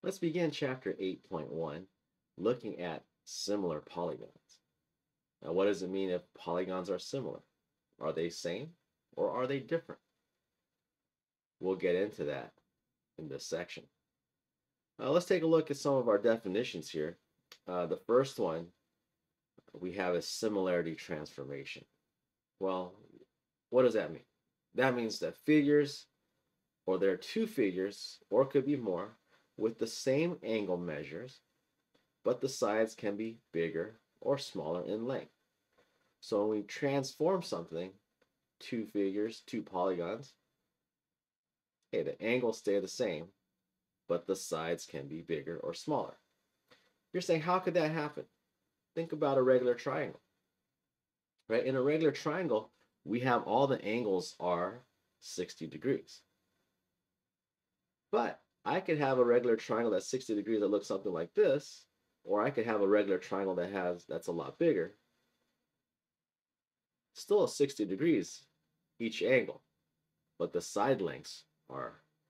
Let's begin chapter 8.1, looking at similar polygons. Now, what does it mean if polygons are similar? Are they same or are they different? We'll get into that in this section. Let's take a look at some of our definitions here. The first one we have is similarity transformation. Well, what does that mean? That means that figures, or there are two figures, or it could be more, with the same angle measures, but the sides can be bigger or smaller in length. So when we transform something, two figures, two polygons, hey, the angles stay the same, but the sides can be bigger or smaller. You're saying, how could that happen? Think about a regular triangle, right? In a regular triangle, we have all the angles are 60 degrees. But I could have a regular triangle that's 60 degrees that looks something like this, or I could have a regular triangle that's a lot bigger. Still 60 degrees each angle, but the side lengths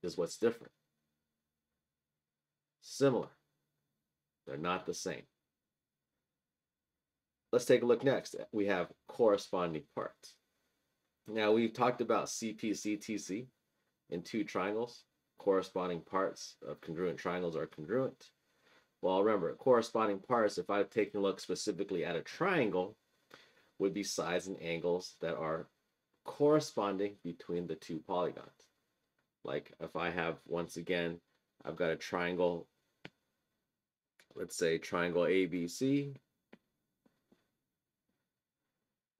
is what's different. Similar. They're not the same. Let's take a look next. We have corresponding parts. Now, we've talked about CP/CTC in two triangles. Corresponding parts of congruent triangles are congruent. Well, remember, corresponding parts, if I've taken a look specifically at a triangle, would be sides and angles that are corresponding between the two polygons. Like if I have, once again, I've got a triangle, let's say triangle ABC,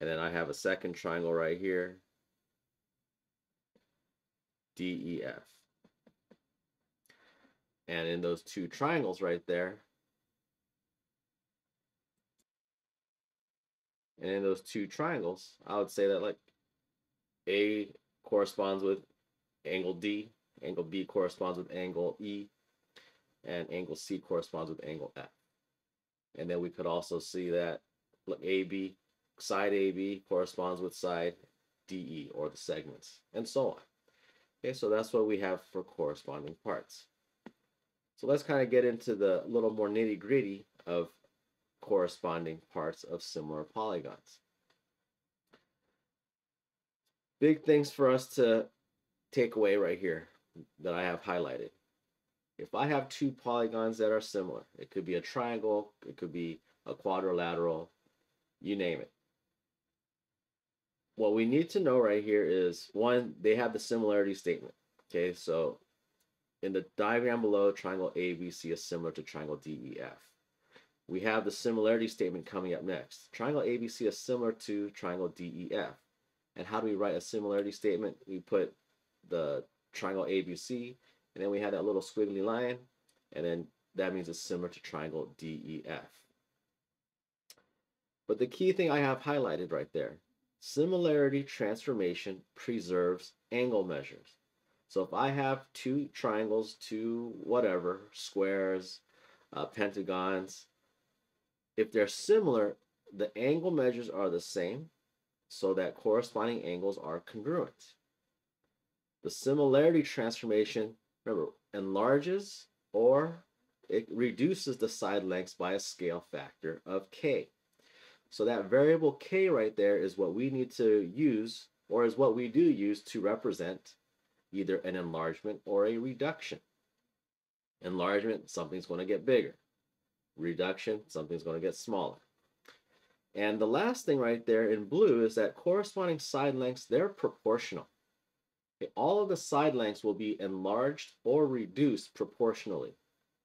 and then I have a second triangle right here, DEF. And in those two triangles right there, and in those two triangles, I would say that like A corresponds with angle D, angle B corresponds with angle E, and angle C corresponds with angle F. And then we could also see that look, AB, side AB corresponds with side DE, or the segments, and so on. Okay, so that's what we have for corresponding parts. So let's kind of get into the little more nitty-gritty of corresponding parts of similar polygons. Big things for us to take away right here that I have highlighted. If I have two polygons that are similar, it could be a triangle, it could be a quadrilateral, you name it. What we need to know right here is, one, they have the similarity statement. Okay, so in the diagram below, triangle ABC is similar to triangle DEF. We have the similarity statement coming up next. Triangle ABC is similar to triangle DEF. And how do we write a similarity statement? We put the triangle ABC, and then we have that little squiggly line, and then that means it's similar to triangle DEF. But the key thing I have highlighted right there, similarity transformation preserves angle measures. So if I have two triangles, two whatever, squares, pentagons, if they're similar, the angle measures are the same, so that corresponding angles are congruent. The similarity transformation, remember, enlarges or it reduces the side lengths by a scale factor of k. So that variable k right there is what we need to use, or is what we do use to represent either an enlargement or a reduction. Enlargement, something's going to get bigger. Reduction, something's going to get smaller. And the last thing right there in blue is that corresponding side lengths, they're proportional. Okay, all of the side lengths will be enlarged or reduced proportionally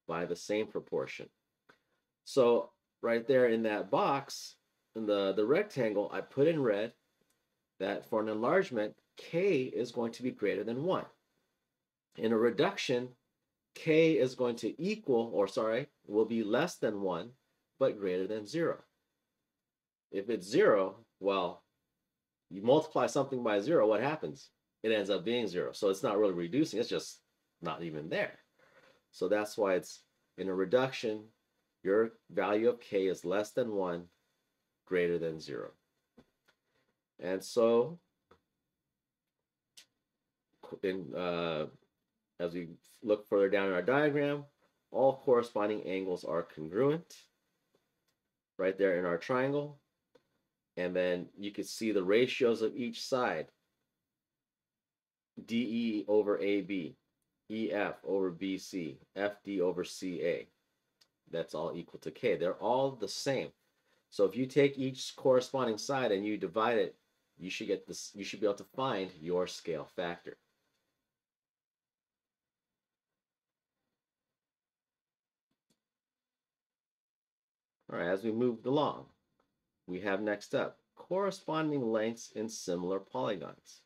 by the same proportion. So right there in that box, in the rectangle, I put in red that for an enlargement, k is going to be greater than 1. In a reduction, k is going to will be less than 1, but greater than 0. If it's 0, well, you multiply something by 0, what happens? It ends up being 0. So it's not really reducing, it's just not even there. So that's why it's in a reduction, your value of k is less than 1, greater than 0. And so as we look further down in our diagram, all corresponding angles are congruent right there in our triangle. And then you can see the ratios of each side. DE over AB, EF over BC, FD over CA. That's all equal to K. They're all the same. So if you take each corresponding side and you divide it, you should get this. You should be able to find your scale factor. All right, as we moved along, we have next up corresponding lengths in similar polygons.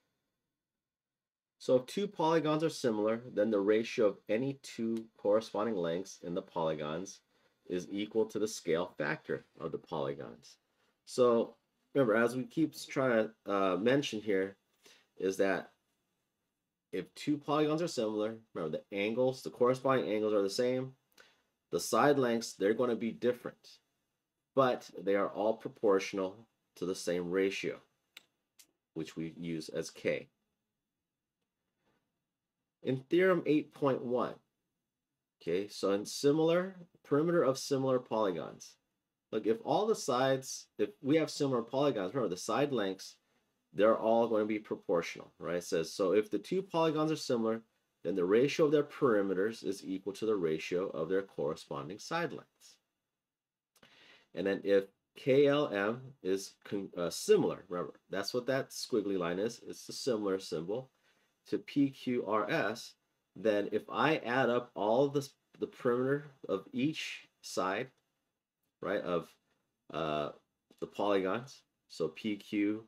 So if two polygons are similar, then the ratio of any two corresponding lengths in the polygons is equal to the scale factor of the polygons. So remember, as we keep trying to mention here, is that if two polygons are similar, remember the angles, the corresponding angles are the same. The side lengths, they're going to be different, but they are all proportional to the same ratio, which we use as K. In theorem 8.1, okay, so in similar, perimeter of similar polygons. Look, if all the sides, if we have similar polygons, remember the side lengths, they're all going to be proportional, right? It says, so if the two polygons are similar, then the ratio of their perimeters is equal to the ratio of their corresponding side lengths. And then if KLM is similar, remember, that's what that squiggly line is. It's a similar symbol to PQRS. Then if I add up all the perimeter of each side, right, of the polygons, so PQ,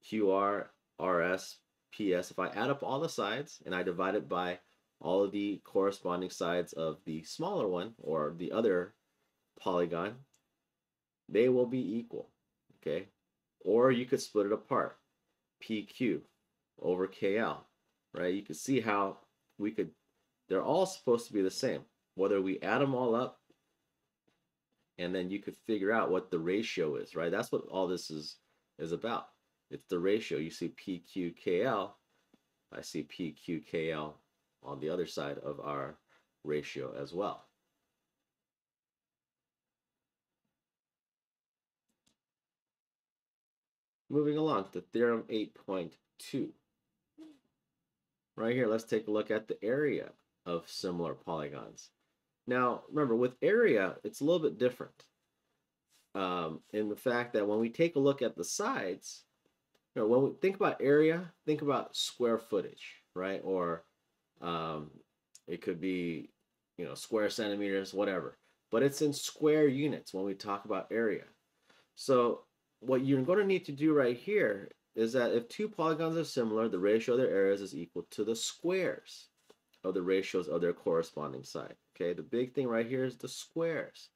QR, RS, PS, if I add up all the sides and I divide it by all of the corresponding sides of the smaller one or the other polygon, they will be equal, okay? Or you could split it apart, PQ over KL, right? You can see how we could, they're all supposed to be the same, whether we add them all up and then you could figure out what the ratio is, right? That's what all this is about. It's the ratio. You see PQKL, I see PQKL on the other side of our ratio as well. Moving along to theorem 8.2. Right here, let's take a look at the area of similar polygons. Now, remember, with area, it's a little bit different in the fact that when we take a look at the sides, you know, when we think about area, think about square footage, right? Or it could be, you know, square centimeters, whatever. But it's in square units when we talk about area. So what you're going to need to do right here is that if two polygons are similar, the ratio of their areas is equal to the squares of the ratios of their corresponding side. Okay, the big thing right here is the squares.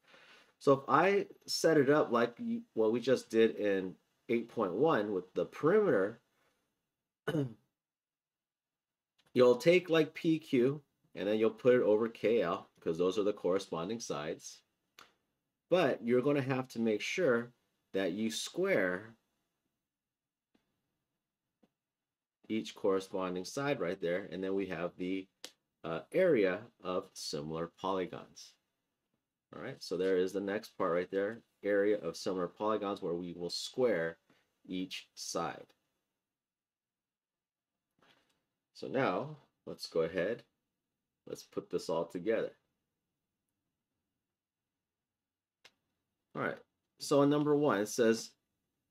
So if I set it up like what we just did in 8.1 with the perimeter, you'll take like PQ and then you'll put it over KL because those are the corresponding sides. But you're going to have to make sure that you square each corresponding side right there, and then we have the area of similar polygons. All right, so there is the next part right there, area of similar polygons, where we will square each side. So now let's go ahead, let's put this all together. All right, so in number 1 it says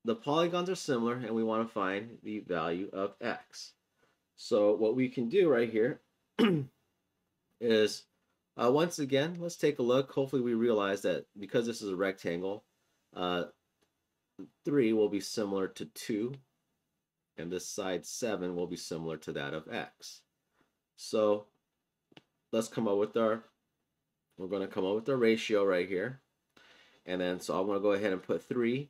the polygons are similar and we want to find the value of x. So what we can do right here is once again, let's take a look. Hopefully we realize that because this is a rectangle, 3 will be similar to 2, and this side 7 will be similar to that of x. So let's come up with our, we're going to come up with the ratio right here. And then, so I'm going to go ahead and put 3.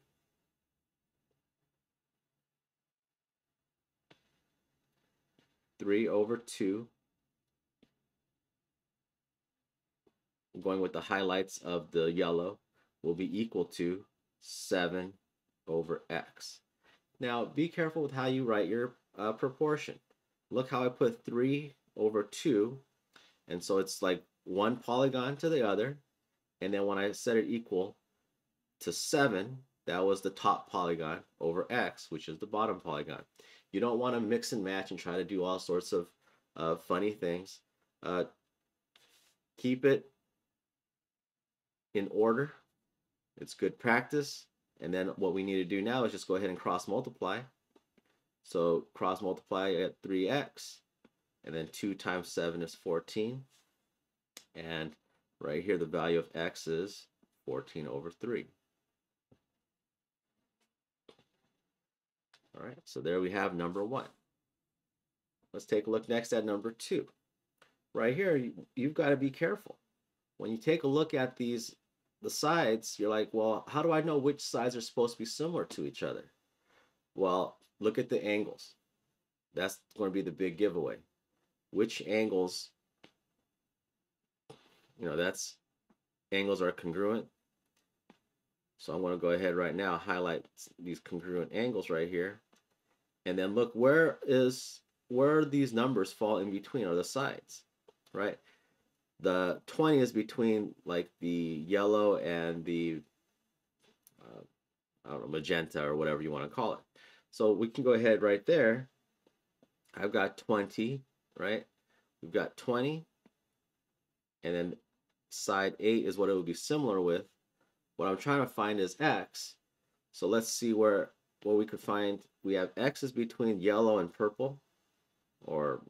Over 2. I'm going with the highlights of the yellow will be equal to 7 over x. Now, be careful with how you write your proportion. Look how I put 3 over 2, and so it's like one polygon to the other, and then when I set it equal to 7, that was the top polygon over x, which is the bottom polygon. You don't want to mix and match and try to do all sorts of funny things. Keep it in order. It's good practice. And then what we need to do now is just go ahead and cross multiply. So cross multiply at 3x, and then 2 times 7 is 14. And right here the value of x is 14 over 3. All right, so there we have number 1. Let's take a look next at number 2. Right here, you've got to be careful. When you take a look at the sides, you're like, well, how do I know which sides are supposed to be similar to each other? Well, look at the angles. That's going to be the big giveaway. Which angles, that's angles are congruent. So I'm going to go ahead right now, highlight these congruent angles right here. And then look where these numbers fall in between are the sides, right? The 20 is between like the yellow and the I don't know, magenta or whatever you want to call it. So we can go ahead right there. I've got 20, right? We've got 20, and then side 8 is what it would be similar with. What I'm trying to find is x. So let's see what we could find. We have x is between yellow and purple, or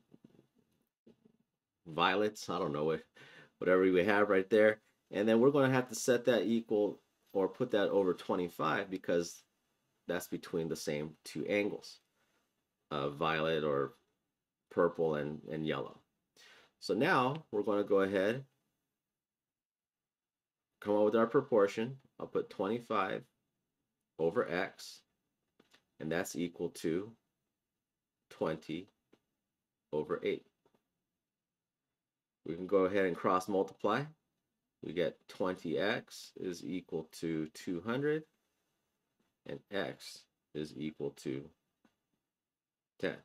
violets. I don't know whatever we have right there. And then we're going to have to set that equal or put that over 25 because that's between the same two angles, violet or purple and yellow. So now we're going to go ahead, come up with our proportion. I'll put 25 over x, and that's equal to 20 over 8. We can go ahead and cross multiply. We get 20x is equal to 200, and x is equal to 10.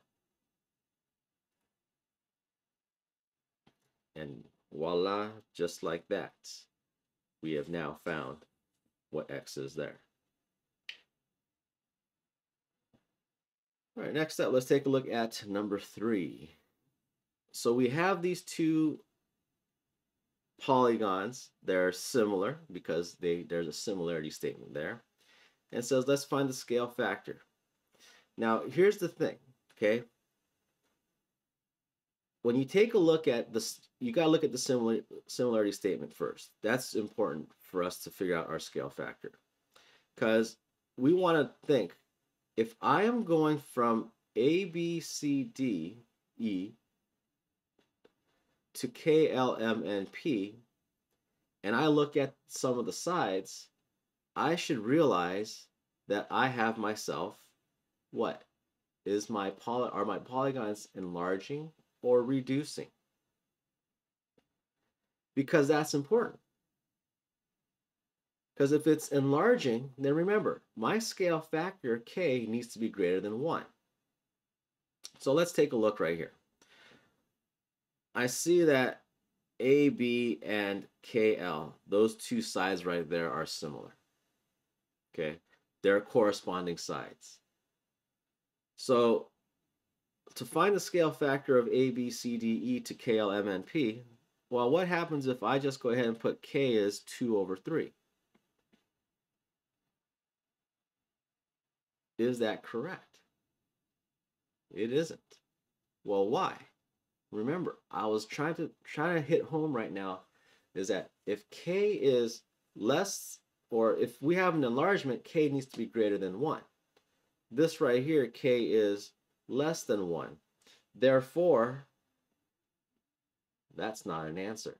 And voila, just like that, we have now found what x is there. All right, next up, let's take a look at number 3. So we have these two polygons. They're similar because there's a similarity statement there. And it says, let's find the scale factor. Now, here's the thing, okay? When you take a look at this, you got to look at the similarity statement first. That's important for us to figure out our scale factor. Because we want to think, if I am going from A, B, C, D, E to K, L, M, N, P, and I look at some of the sides, I should realize that I have myself, what? Are my polygons enlarging or reducing? Because that's important. Because if it's enlarging, then remember, my scale factor, K, needs to be greater than 1. So let's take a look right here. I see that AB and KL, those two sides right there are similar. Okay, they're corresponding sides. So to find the scale factor of A, B, C, D, E to K, L, M, N, P, well, what happens if I just go ahead and put K as 2 over 3? Is that correct? It isn't. Well, why? Remember, I was trying to hit home right now is that if K is less, or if we have an enlargement, K needs to be greater than 1. This right here, K is less than 1. Therefore, that's not an answer.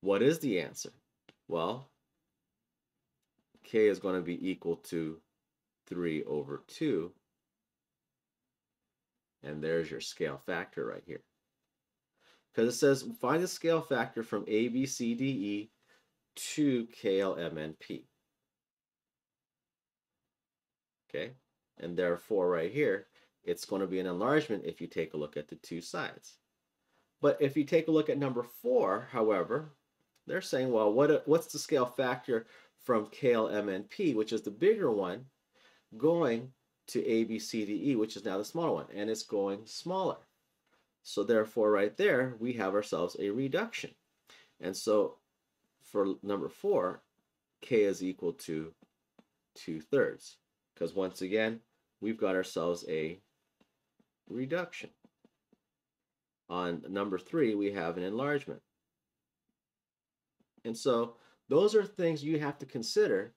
What is the answer? Well, K is going to be equal to 3 over 2. And there's your scale factor right here. Because it says find the scale factor from A, B, C, D, E to K, L, M, N, P. Okay? And therefore right here, it's going to be an enlargement if you take a look at the two sides. But if you take a look at number 4, however, they're saying, well, what's the scale factor from KLMNP, which is the bigger one, going to ABCDE, which is now the smaller one, and it's going smaller. So therefore, right there, we have ourselves a reduction. And so for number 4, K is equal to 2/3, because once again, we've got ourselves a reduction. On number 3, we have an enlargement. And so those are things you have to consider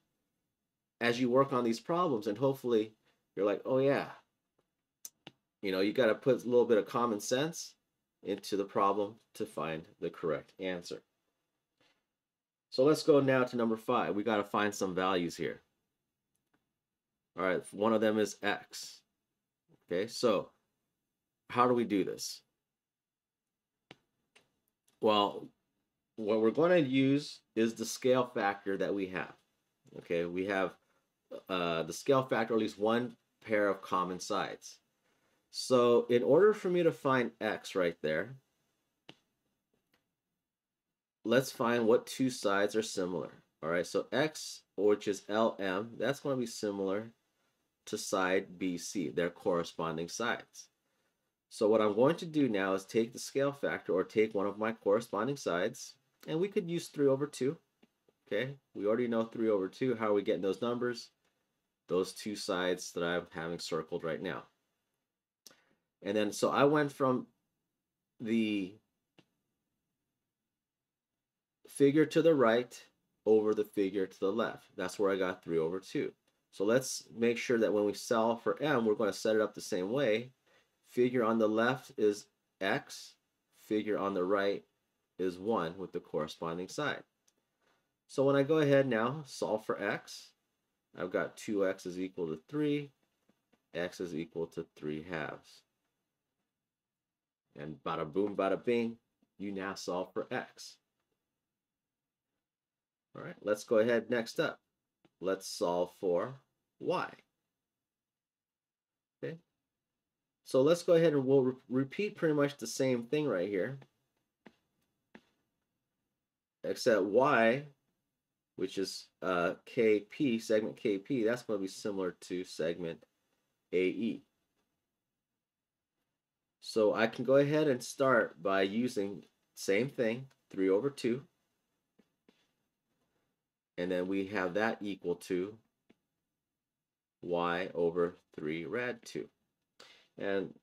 as you work on these problems, and hopefully you're like, oh yeah, you got to put a little bit of common sense into the problem to find the correct answer. So let's go now to number 5. We got to find some values here. All right, one of them is x. Okay, so how do we do this? Well, what we're going to use is the scale factor that we have. Okay, we have the scale factor, or at least one pair of common sides. So in order for me to find x right there, let's find what two sides are similar. All right, so x, which is LM, that's going to be similar to side BC, their corresponding sides. So what I'm going to do now is take the scale factor, or take one of my corresponding sides, and we could use 3/2. Okay, we already know 3/2. How are we getting those numbers? Those two sides that I'm having circled right now. And then, so I went from the figure to the right over the figure to the left. That's where I got 3/2. So let's make sure that when we solve for m, we're going to set it up the same way. Figure on the left is x, figure on the right is 1 with the corresponding side. So when I go ahead now, solve for x, I've got 2x is equal to 3, x is equal to 3/2. And bada boom, bada bing, you now solve for x. All right, let's go ahead next up. Let's solve for y. Okay. So let's go ahead and we'll repeat pretty much the same thing right here, except y, which is KP, segment KP, that's going to be similar to segment AE. So I can go ahead and start by using same thing, 3/2. And then we have that equal to y over 3 rad 2. And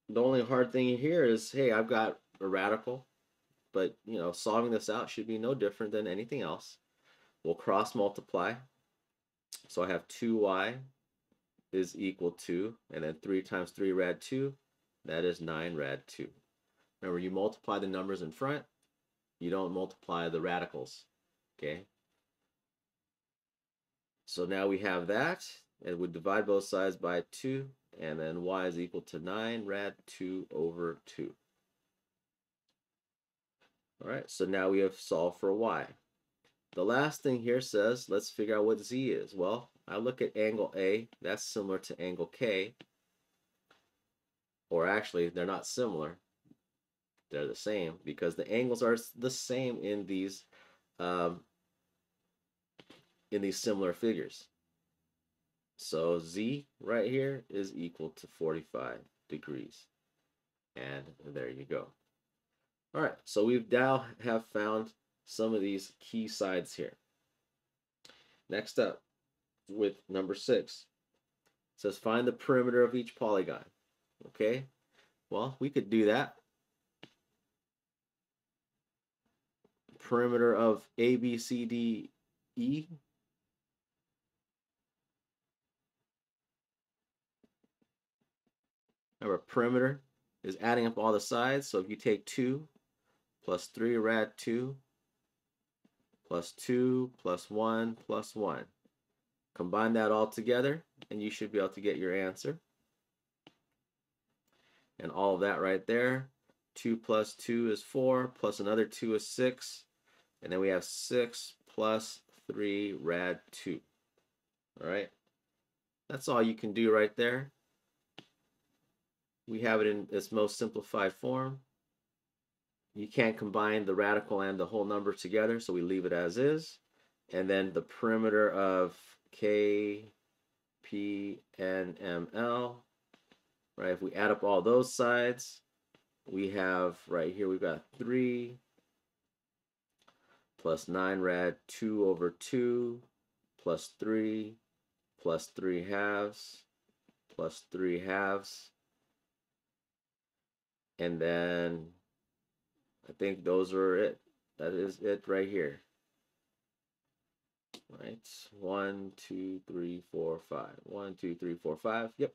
the only hard thing here is, hey, I've got a radical, but solving this out should be no different than anything else. We'll cross multiply. So I have 2y is equal to, and then 3 times 3 rad 2, that is 9 rad 2. Remember, you multiply the numbers in front, you don't multiply the radicals. Okay? So now we have that, and we divide both sides by 2, and then y is equal to 9 rad 2/2. All right, so now we have solved for y. The last thing here says, let's figure out what z is. Well, I look at angle A, that's similar to angle K, or actually, they're not similar. They're the same, because the angles are the same in these similar figures. So z right here is equal to 45 degrees. And there you go. All right, so we've now have found some of these key sides here. Next up, with number 6, it says find the perimeter of each polygon. Okay, well, we could do that. Perimeter of A, B, C, D, E. Remember, perimeter is adding up all the sides. So if you take 2 plus 3 rad 2 plus 2 plus 1 plus 1, combine that all together, and you should be able to get your answer. And all of that right there, 2 plus 2 is 4, plus another 2 is 6, and then we have 6 plus 3 rad 2. All right, that's all you can do right there. We have it in its most simplified form. You can't combine the radical and the whole number together, so we leave it as is. And then the perimeter of K, P, N, M, L, right? If we add up all those sides, we have right here, we've got 3 plus 9 rad 2 over 2 plus 3 plus 3 halves plus 3 halves. And then I think those are it. That is it right here. Right? 1, 2, 3, 4, 5. 1, 2, 3, 4, 5. Yep.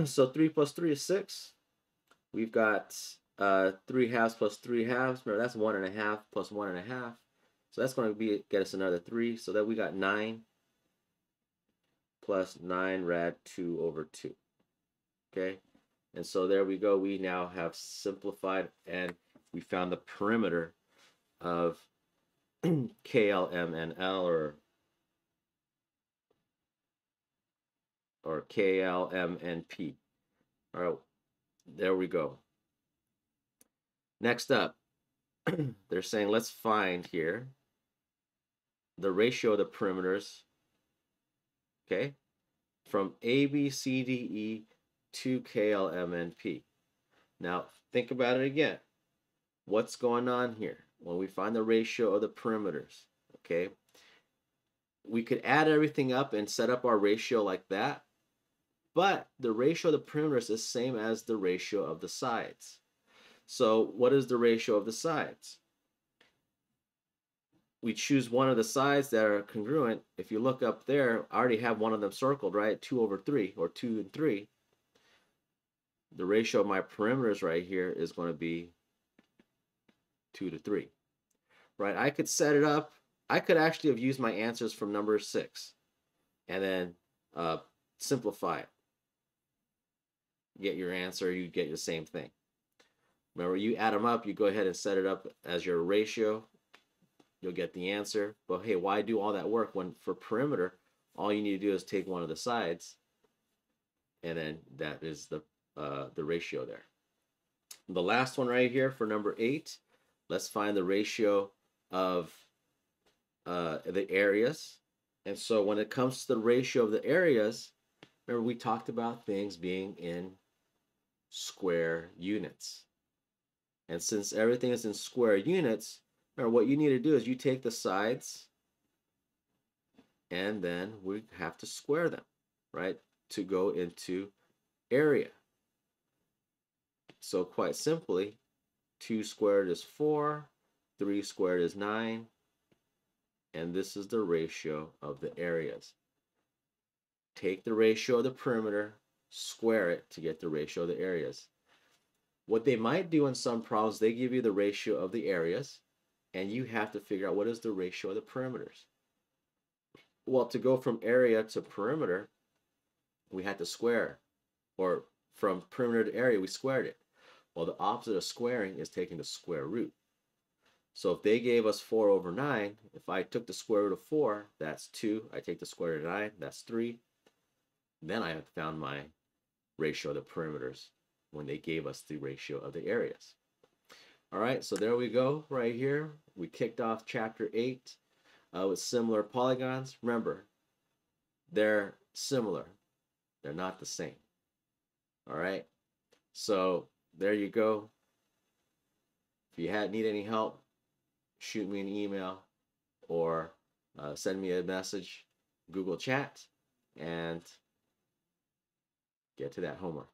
So 3 plus 3 is 6. We've got 3 halves plus 3 halves. Remember, that's 1.5 plus 1.5. So that's going to get us another 3. So that we got 9 plus 9 rad 2 over 2. Okay? And so there we go. We now have simplified and we found the perimeter of K, L, M, and L, or K, L, M, and P. All right, there we go. Next up, they're saying let's find here the ratio of the perimeters, okay, from A, B, C, D, E to K, L, M, and P. Now, think about it again. What's going on here? When we find the ratio of the perimeters, okay, we could add everything up and set up our ratio like that, but the ratio of the perimeters is the same as the ratio of the sides. So what is the ratio of the sides? We choose one of the sides that are congruent. If you look up there, I already have one of them circled, right? 2 over 3, or 2 and 3. The ratio of my perimeters right here is going to be 2 to 3. Right? I could set it up. I could actually have used my answers from number 6 and then simplify it. Get your answer, you get the same thing. Remember, you add them up, you go ahead and set it up as your ratio. You'll get the answer. But hey, why do all that work when for perimeter, all you need to do is take one of the sides, and then that is the ratio there. The last one right here for number 8, let's find the ratio of the areas. And so when it comes to the ratio of the areas, remember we talked about things being in square units. And since everything is in square units, remember what you need to do is you take the sides and then we have to square them, right, to go into area. So quite simply, 2 squared is 4, 3 squared is 9, and this is the ratio of the areas. Take the ratio of the perimeter, square it to get the ratio of the areas. What they might do in some problems, they give you the ratio of the areas, and you have to figure out what is the ratio of the perimeters. Well, to go from area to perimeter, we had to square, or from perimeter to area, we squared it. Well, the opposite of squaring is taking the square root. So if they gave us 4 over 9, if I took the square root of 4, that's 2. I take the square root of 9, that's 3. Then I have found my ratio of the perimeters when they gave us the ratio of the areas. All right, so there we go right here. We kicked off chapter 8 with similar polygons. Remember, they're similar. They're not the same. All right, so there you go. If you need any help, shoot me an email or send me a message, Google Chat, and get to that homework.